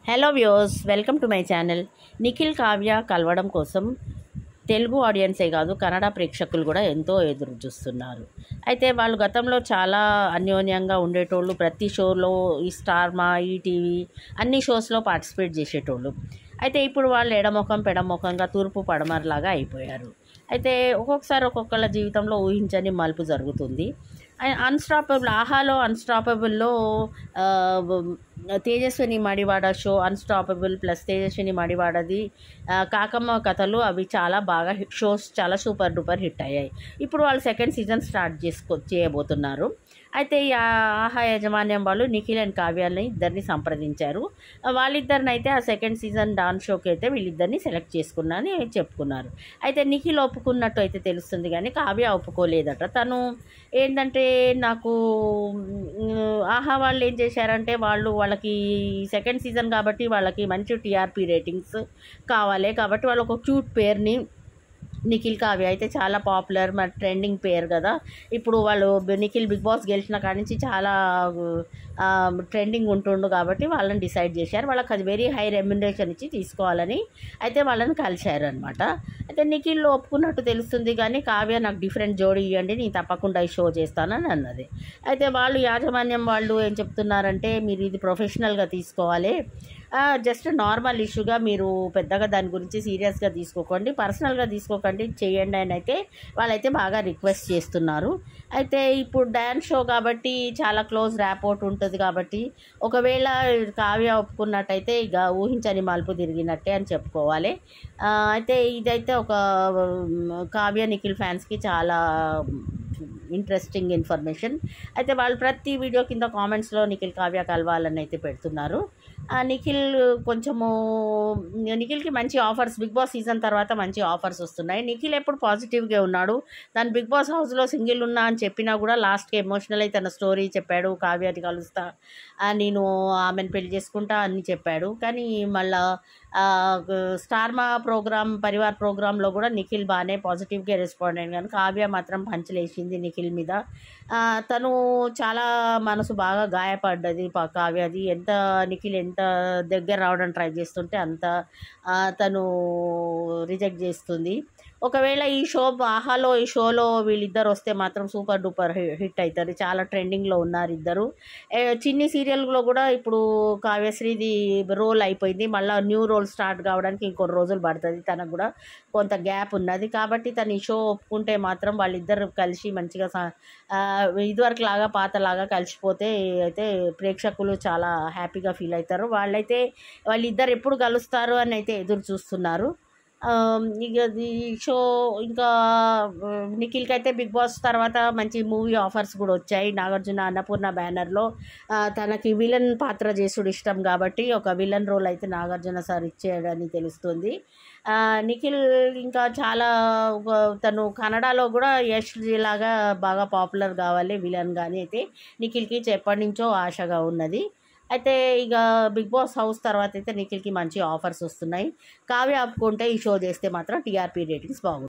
Hello viewers, welcome to my channel. Nikhil Kavya కలవడం కోసం తెలుగు ఆడియన్సే కాదు, కన్నడ ప్రేక్షకులు కూడా ఎంతో ఎదురు చూస్తున్నారు. అయితే వాళ్ళు గతంలో చాలా అన్యోన్యంగా ఉండేటోళ్ళు. ప్రతి షోలో, ఈ స్టార్ మా, ఈటీవీ అన్ని షోస్లో పార్టిసిపేట్ చేసేటోళ్ళు. అయితే ఇప్పుడు వాళ్ళు ఎడముఖం పెడముఖంగా తూర్పు పడమరలాగా అయిపోయారు. అయితే ఒక్కొక్కసారి ఒక్కొక్కళ్ళ జీవితంలో ఊహించని మలుపు జరుగుతుంది. అన్స్టాపబుల్, ఆహాలో అన్స్టాపబుల్లో Tejaswini Madiwada show unstoppable plus Tejaswini మడివాడది కాకమ్మ కథలు, అవి చాలా బాగా షోస్ చాలా సూపర్ డూపర్ హిట్ అయ్యాయి. ఇప్పుడు వాళ్ళు సెకండ్ సీజన్ స్టార్ట్ చేయబోతున్నారు. అయితే ఈ ఆహా యాజమాన్యం వాళ్ళు నిఖిల్ అండ్ కావ్యాలని ఇద్దరిని సంప్రదించారు. వాళ్ళిద్దరిని అయితే ఆ సెకండ్ సీజన్ డాన్స్ షోకి అయితే వీళ్ళిద్దరిని సెలెక్ట్ చేసుకున్నా అని చెప్పుకున్నారు. అయితే నిఖిల్ ఒప్పుకున్నట్టు అయితే తెలుస్తుంది, కానీ కావ్య ఒప్పుకోలేదట. తను ఏంటంటే, నాకు ఆహా వాళ్ళు ఏం చేశారంటే, వాళ్ళకి సెకండ్ సీజన్ కాబట్టి వాళ్ళకి మంచి టీఆర్పీ రేటింగ్స్ కావాలి కాబట్టి వాళ్ళు ఒక క్యూట్ పేరుని, నిఖిల్ కావ్య అయితే చాలా పాపులర్, మరి ట్రెండింగ్ పేరు కదా. ఇప్పుడు వాళ్ళు నిఖిల్ బిగ్ బాస్ గెలిచిన కాడి నుంచి చాలా ట్రెండింగ్ ఉంటుండు కాబట్టి వాళ్ళని డిసైడ్ చేశారు. వాళ్ళకి అది వెరీ హై రెమ్యునరేషన్ ఇచ్చి తీసుకోవాలని అయితే వాళ్ళని కలిశారు అనమాట. అయితే నిఖిల్ ఒప్పుకున్నట్టు తెలుస్తుంది, కానీ కావ్య నాకు డిఫరెంట్ జోడీ ఇవ్వండి, నేను తప్పకుండా ఈ షో చేస్తానని అన్నది. అయితే వాళ్ళు యాజమాన్యం వాళ్ళు ఏం చెప్తున్నారంటే, మీరు ఇది ప్రొఫెషనల్గా తీసుకోవాలి, జస్ట్ నార్మల్ ఇష్యూగా మీరు పెద్దగా దాని గురించి సీరియస్గా తీసుకోకండి, పర్సనల్గా తీసుకోకండి, చేయండి అని అయితే వాళ్ళైతే బాగా రిక్వెస్ట్ చేస్తున్నారు. అయితే ఇప్పుడు డ్యాన్స్ షో కాబట్టి చాలా క్లోజ్ ర్యాపోర్ట్ ఉంటుంది కాబట్టి ఒకవేళ కావ్య ఒప్పుకున్నట్టయితే ఇక ఊహించని మలుపు తిరిగినట్టే అని చెప్పుకోవాలి. అయితే ఇదైతే ఒక కావ్య నిఖిల్ ఫ్యాన్స్కి చాలా ఇంట్రెస్టింగ్ ఇన్ఫర్మేషన్. అయితే వాళ్ళు ప్రతి వీడియో కింద కామెంట్స్లో నిఖిల్ కావ్య కలవాలని అయితే పెడుతున్నారు. నిఖిల్కి మంచి ఆఫర్స్, బిగ్ బాస్ సీజన్ తర్వాత మంచి ఆఫర్స్ వస్తున్నాయి. నిఖిల్ ఎప్పుడు పాజిటివ్గా ఉన్నాడు. తను బిగ్ బాస్ హౌస్లో సింగిల్ ఉన్నా అని చెప్పినా కూడా లాస్ట్కి ఎమోషనల్ అయి తన స్టోరీ చెప్పాడు. కావ్యాని కలుస్తా, నేను ఆమెను పెళ్లి చేసుకుంటా అని చెప్పాడు. కానీ మళ్ళా స్టార్ మా ప్రోగ్రామ్, పరివార్ ప్రోగ్రాంలో కూడా నిఖిల్ బాగానే పాజిటివ్గా రెస్పాండ్ అయ్యాడు. కానీ కావ్య మాత్రం పంచలేసింది నిఖిల్ మీద. తను చాలా మనసు బాగా గాయపడ్డది కావ్యది. నిఖిల్ ఎంత దగ్గర రావడం ట్రై చేస్తుంటే అంత తను రిజెక్ట్ చేస్తుంది. ఒకవేళ ఈ షోలో వీళ్ళిద్దరు వస్తే మాత్రం సూపర్ డూపర్ హిట్ అవుతారు. చాలా ట్రెండింగ్లో ఉన్నారు ఇద్దరు. చిన్ని సీరియల్లో కూడా ఇప్పుడు కావ్యశ్రీది రోల్ అయిపోయింది, మళ్ళీ న్యూ రోల్ స్టార్ట్ కావడానికి ఇంకొన్ని రోజులు పడుతుంది. తనకు కూడా కొంత గ్యాప్ ఉన్నది కాబట్టి తను ఈ షో ఒప్పుకుంటే మాత్రం వాళ్ళిద్దరు కలిసి మంచిగా ఇదివరకు లాగా పాతలాగా కలిసిపోతే అయితే ప్రేక్షకులు చాలా హ్యాపీగా ఫీల్ అవుతారు. వాళ్ళిద్దరు ఎప్పుడు కలుస్తారు అని అయితే ఎదురు చూస్తున్నారు. ఇక ఈ షో ఇంకా నిఖిల్కి అయితే బిగ్ బాస్ తర్వాత మంచి మూవీ ఆఫర్స్ కూడా వచ్చాయి. నాగార్జున అన్నపూర్ణ బ్యానర్లో తనకి విలన్ పాత్ర చేసుడు ఇష్టం కాబట్టి ఒక విలన్ రోల్ అయితే నాగార్జున సార్ ఇచ్చేయడని తెలుస్తుంది. నిఖిల్ ఇంకా చాలా తను కన్నడలో కూడా యష్ లాగా బాగా పాపులర్ కావాలి విలన్ కానీ అయితే నిఖిల్కి ఎప్పటి నుంచో ఆశగా ఉన్నది. అయితే ఇక బిగ్ బాస్ హౌస్ తర్వాత అయితే నిఖిల్కి మంచి ఆఫర్స్ వస్తున్నాయి. కావ్య ఆపుకుంటే ఈ షో చేస్తే మాత్రం టీఆర్పీ రేటింగ్స్ బాగుంటాయి.